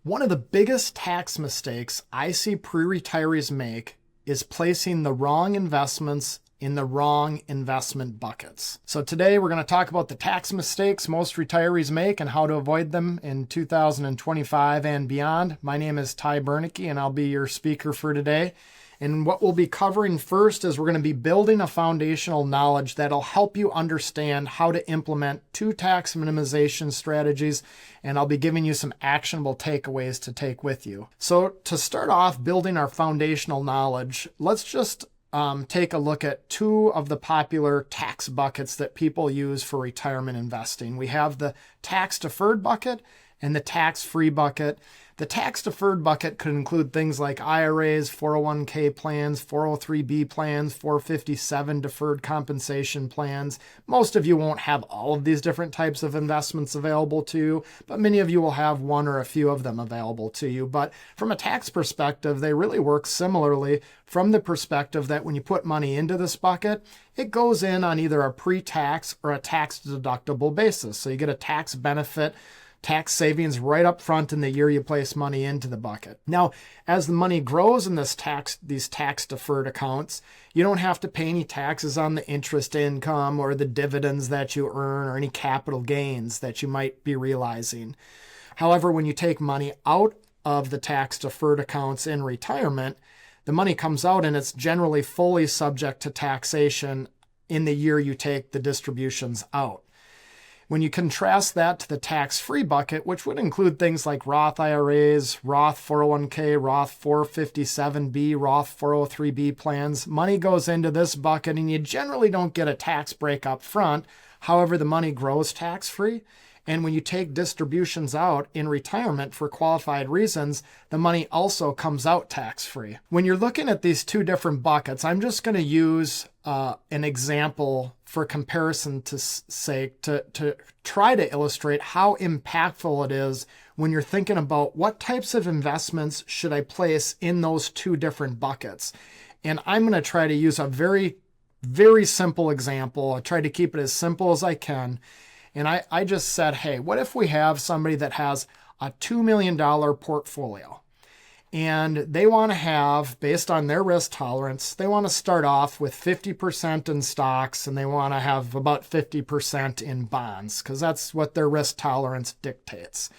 One of the biggest tax mistakes I see pre-retirees make is placing the wrong investments in the wrong investment buckets. So today we're going to talk about the tax mistakes most retirees make and how to avoid them in 2025 and beyond. My name is Ty Bernicke and I'll be your speaker for today. And what we'll be covering first is we're going to be building a foundational knowledge that'll help you understand how to implement two tax minimization strategies, and I'll be giving you some actionable takeaways to take with you. So to start off building our foundational knowledge, let's just take a look at two of the popular tax buckets that people use for retirement investing. We have the tax-deferred bucket and the tax-free bucket. The tax-deferred bucket could include things like IRAs, 401k plans, 403b plans, 457 deferred compensation plans. Most of you won't have all of these different types of investments available to you, but many of you will have one or a few of them available to you. But from a tax perspective, they really work similarly from the perspective that when you put money into this bucket, it goes in on either a pre-tax or a tax-deductible basis. So you get a tax benefit, tax savings right up front in the year you place money into the bucket. Now, as the money grows in these tax-deferred accounts, you don't have to pay any taxes on the interest income or the dividends that you earn or any capital gains that you might be realizing. However, when you take money out of the tax-deferred accounts in retirement, the money comes out and it's generally fully subject to taxation in the year you take the distributions out. When you contrast that to the tax-free bucket, which would include things like Roth IRAs, Roth 401k, Roth 457b, Roth 403b plans, money goes into this bucket and you generally don't get a tax break up front. However, the money grows tax-free. And when you take distributions out in retirement for qualified reasons, the money also comes out tax-free. When you're looking at these two different buckets, I'm just going to use an example for comparison sake to try to illustrate how impactful it is when you're thinking about what types of investments should I place in those two different buckets. And I'm going to try to use a very, very simple example. I try to keep it as simple as I can. And I just said, hey, what if we have somebody that has a $2 million portfolio and they want to have, based on their risk tolerance, they want to start off with 50% in stocks and they want to have about 50% in bonds because that's what their risk tolerance dictates.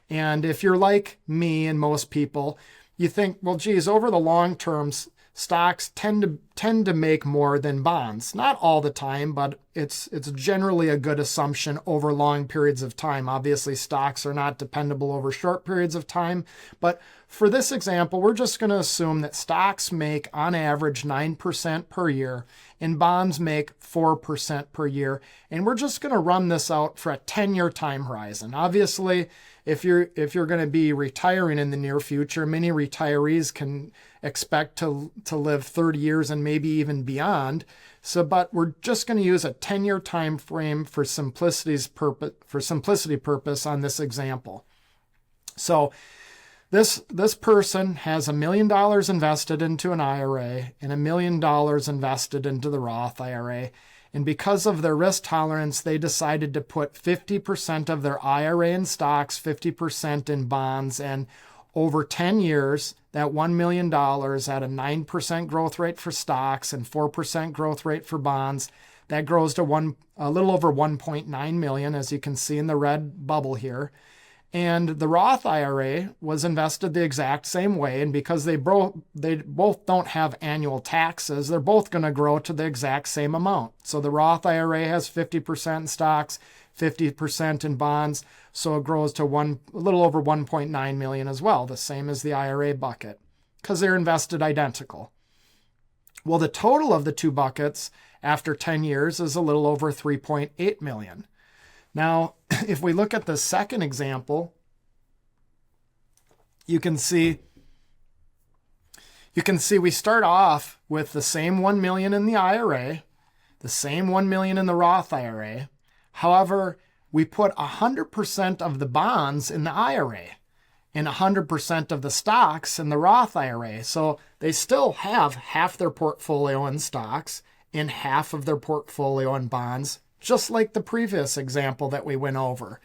And if you're like me and most people, you think, well, geez, over the long terms, stocks tend to make more than bonds. Not all the time, but it's generally a good assumption over long periods of time. Obviously, stocks are not dependable over short periods of time. But for this example, we're just going to assume that stocks make on average 9% per year and bonds make 4% per year. And we're just going to run this out for a 10-year time horizon. Obviously, if you're going to be retiring in the near future, many retirees can expect to live 30 years and maybe even beyond. But we're just going to use a 10-year time frame for simplicity purpose on this example. So this person has $1 million invested into an IRA and $1 million invested into the Roth IRA. And because of their risk tolerance, they decided to put 50% of their IRA in stocks, 50% in bonds, and over 10 years, that $1 million at a 9% growth rate for stocks and 4% growth rate for bonds, that grows to a little over 1.9 million, as you can see in the red bubble here. And the Roth IRA was invested the exact same way. And because they both don't have annual taxes, they're both going to grow to the exact same amount. So the Roth IRA has 50% in stocks, 50% in bonds. So it grows to a little over 1.9 million as well, the same as the IRA bucket, because they're invested identical. Well, the total of the two buckets after 10 years is a little over 3.8 million. Now, if we look at the second example, you can see we start off with the same 1 million in the IRA, the same 1 million in the Roth IRA. However, we put 100% of the bonds in the IRA and 100% of the stocks in the Roth IRA. So they still have half their portfolio in stocks and half of their portfolio in bonds, just like the previous example that we went over.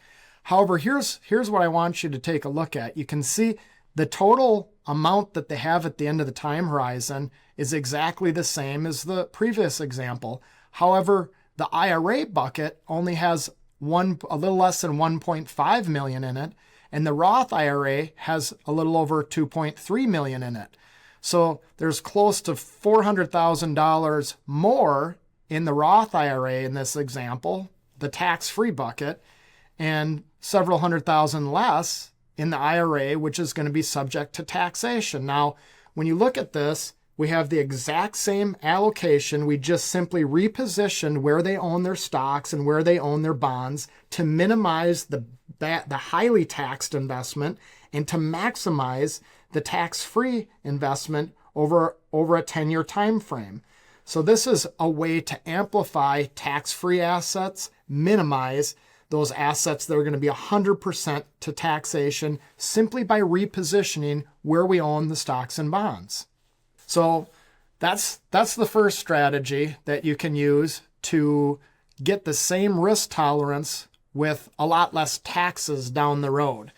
However, here's what I want you to take a look at. You can see the total amount that they have at the end of the time horizon is exactly the same as the previous example. However, the IRA bucket only has a little less than 1.5 million in it, and the Roth IRA has a little over 2.3 million in it. So there's close to $400,000 more in the Roth IRA in this example, the tax-free bucket, and several $100,000 less in the IRA, which is going to be subject to taxation. Now, when you look at this, we have the exact same allocation. We just simply repositioned where they own their stocks and where they own their bonds to minimize the highly taxed investment and to maximize the tax-free investment over a 10-year time frame. So this is a way to amplify tax-free assets, minimize those assets that are going to be 100% to taxation simply by repositioning where we own the stocks and bonds. So that's the first strategy that you can use to get the same risk tolerance with a lot less taxes down the road.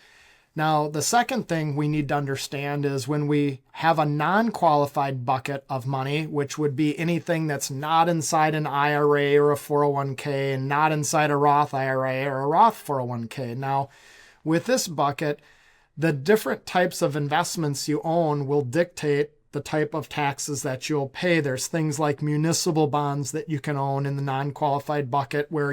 Now, the second thing we need to understand is when we have a non-qualified bucket of money, which would be anything that's not inside an IRA or a 401k and not inside a Roth IRA or a Roth 401k. Now, with this bucket, the different types of investments you own will dictate the type of taxes that you'll pay. There's things like municipal bonds that you can own in the non-qualified bucket where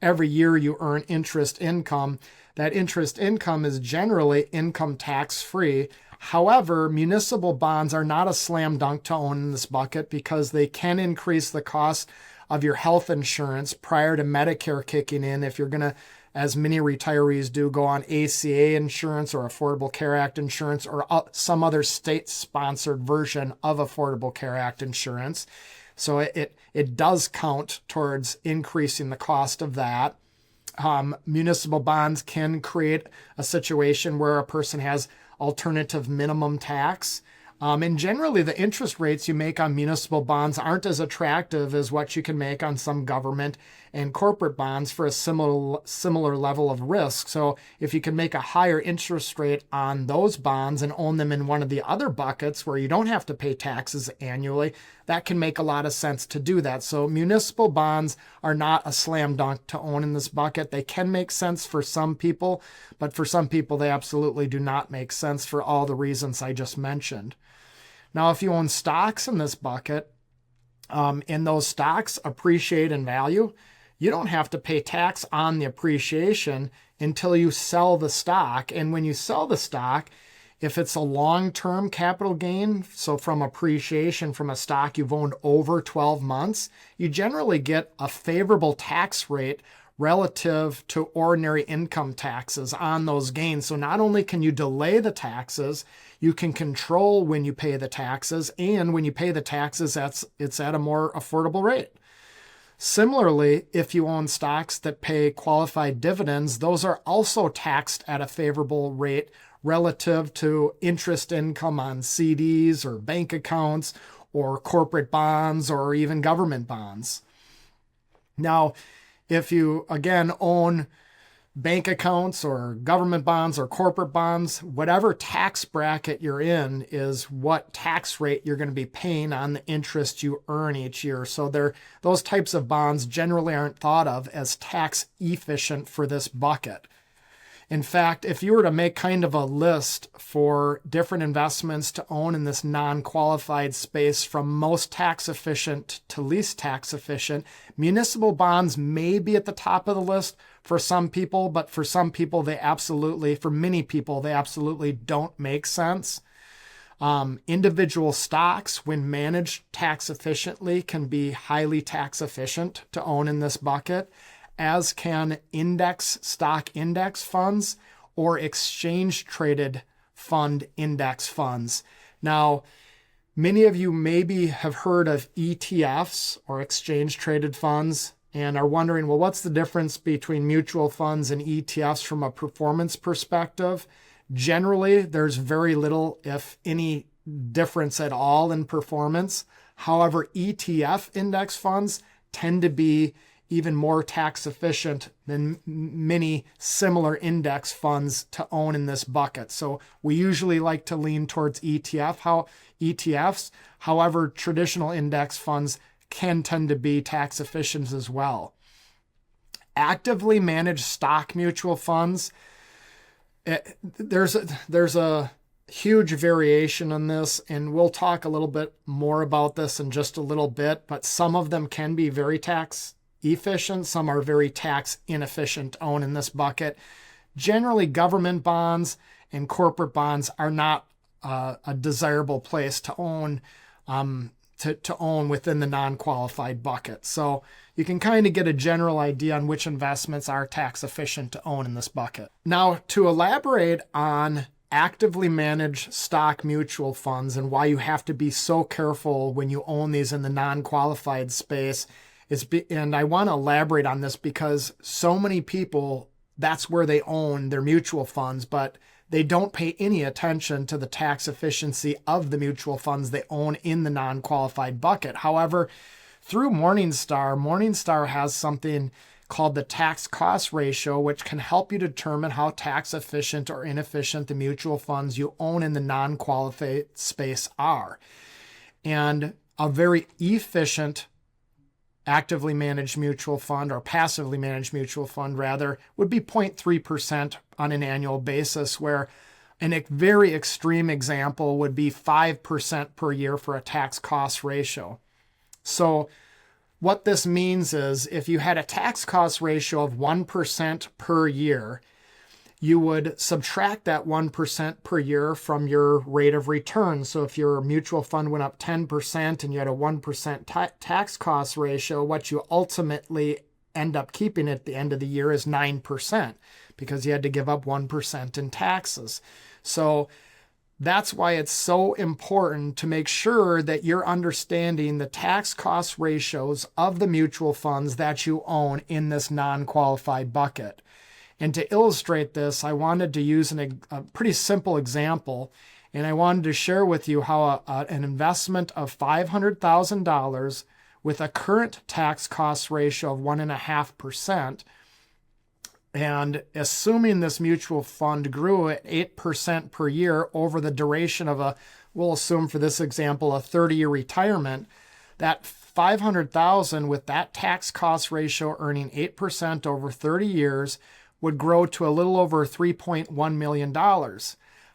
every year you earn interest income. That interest income is generally income tax free. However, municipal bonds are not a slam dunk to own in this bucket because they can increase the cost of your health insurance prior to Medicare kicking in if you're going to, as many retirees do, go on ACA insurance or Affordable Care Act insurance or some other state-sponsored version of Affordable Care Act insurance. So it does count towards increasing the cost of that. Municipal bonds can create a situation where a person has alternative minimum tax. And generally, the interest rates you make on municipal bonds aren't as attractive as what you can make on some government and corporate bonds for a similar level of risk. So if you can make a higher interest rate on those bonds and own them in one of the other buckets where you don't have to pay taxes annually, that can make a lot of sense to do that. So municipal bonds are not a slam dunk to own in this bucket. They can make sense for some people, but for some people, they absolutely do not make sense for all the reasons I just mentioned. Now, if you own stocks in this bucket, and those stocks appreciate in value, you don't have to pay tax on the appreciation until you sell the stock. And when you sell the stock, if it's a long-term capital gain, so from appreciation from a stock you've owned over 12 months, you generally get a favorable tax rate relative to ordinary income taxes on those gains. So not only can you delay the taxes, you can control when you pay the taxes, and when you pay the taxes, it's at a more affordable rate. Similarly, if you own stocks that pay qualified dividends, those are also taxed at a favorable rate relative to interest income on CDs or bank accounts or corporate bonds or even government bonds. Now, if you, again, own bank accounts or government bonds or corporate bonds, whatever tax bracket you're in is what tax rate you're going to be paying on the interest you earn each year. So those types of bonds generally aren't thought of as tax efficient for this bucket. In fact, if you were to make kind of a list for different investments to own in this non-qualified space from most tax efficient to least tax efficient, municipal bonds may be at the top of the list for some people, but for many people, they absolutely don't make sense. Individual stocks, when managed tax efficiently, can be highly tax efficient to own in this bucket, as can stock index funds or exchange traded fund index funds. Now, many of you maybe have heard of ETFs or exchange traded funds and are wondering, well, what's the difference between mutual funds and ETFs from a performance perspective? Generally, there's very little, if any, difference at all in performance. However, ETF index funds tend to be even more tax efficient than many similar index funds to own in this bucket. So we usually like to lean towards ETFs. However, traditional index funds can tend to be tax efficient as well. Actively managed stock mutual funds, there's a huge variation on this, and we'll talk a little bit more about this in just a little bit, but some of them can be very tax efficient, some are very tax inefficient to own in this bucket. Generally, government bonds and corporate bonds are not a desirable place to own to own within the non-qualified bucket. So you can kind of get a general idea on which investments are tax efficient to own in this bucket. Now, to elaborate on actively managed stock mutual funds and why you have to be so careful when you own these in the non-qualified space, and I want to elaborate on this because so many people, that's where they own their mutual funds, but they don't pay any attention to the tax efficiency of the mutual funds they own in the non-qualified bucket. However, through Morningstar has something called the tax cost ratio, which can help you determine how tax efficient or inefficient the mutual funds you own in the non-qualified space are. And a very efficient actively managed mutual fund, or passively managed mutual fund rather, would be 0.3% on an annual basis, where a very extreme example would be 5% per year for a tax cost ratio. So what this means is if you had a tax cost ratio of 1% per year, you would subtract that 1% per year from your rate of return. So if your mutual fund went up 10% and you had a 1% tax cost ratio, what you ultimately end up keeping at the end of the year is 9%, because you had to give up 1% in taxes. So that's why it's so important to make sure that you're understanding the tax cost ratios of the mutual funds that you own in this non-qualified bucket. And to illustrate this, I wanted to use a pretty simple example, and I wanted to share with you how an investment of $500,000 with a current tax cost ratio of 1.5%, and assuming this mutual fund grew at 8% per year over the duration of we'll assume for this example, a 30-year retirement, that $500,000 with that tax cost ratio earning 8% over 30 years would grow to a little over $3.1 million.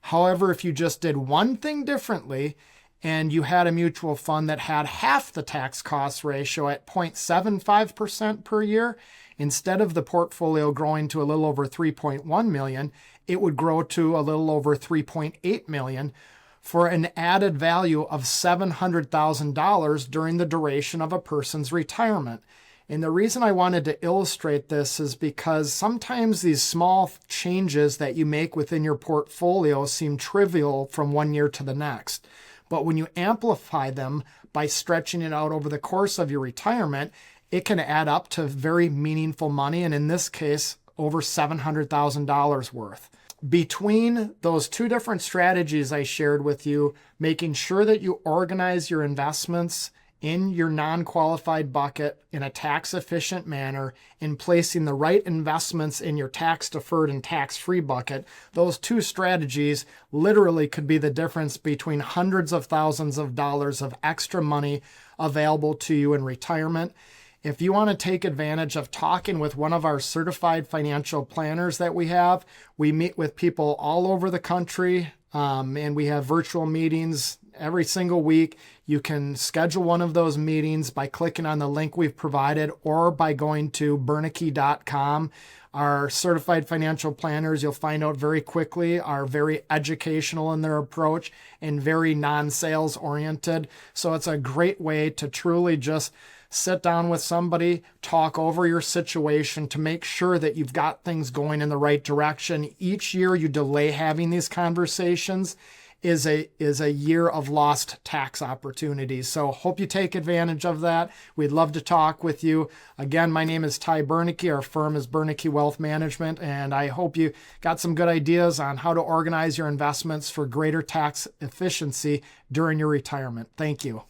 However, if you just did one thing differently and you had a mutual fund that had half the tax cost ratio at 0.75% per year, instead of the portfolio growing to a little over 3.1 million, it would grow to a little over 3.8 million for an added value of $700,000 during the duration of a person's retirement. And the reason I wanted to illustrate this is because sometimes these small changes that you make within your portfolio seem trivial from one year to the next. But when you amplify them by stretching it out over the course of your retirement, it can add up to very meaningful money, and in this case, over $700,000 worth. Between those two different strategies I shared with you, making sure that you organize your investments in your non-qualified bucket in a tax-efficient manner, in placing the right investments in your tax-deferred and tax-free bucket, those two strategies literally could be the difference between hundreds of thousands of dollars of extra money available to you in retirement. If you want to take advantage of talking with one of our certified financial planners that we have, we meet with people all over the country, and we have virtual meetings every single week. You can schedule one of those meetings by clicking on the link we've provided or by going to Bernicke.com. Our certified financial planners, you'll find out very quickly, are very educational in their approach and very non-sales oriented. So it's a great way to truly just sit down with somebody, talk over your situation to make sure that you've got things going in the right direction. Each year you delay having these conversations is a year of lost tax opportunities. So hope you take advantage of that. We'd love to talk with you. Again, my name is Ty Bernicke. Our firm is Bernicke Wealth Management, and I hope you got some good ideas on how to organize your investments for greater tax efficiency during your retirement. Thank you.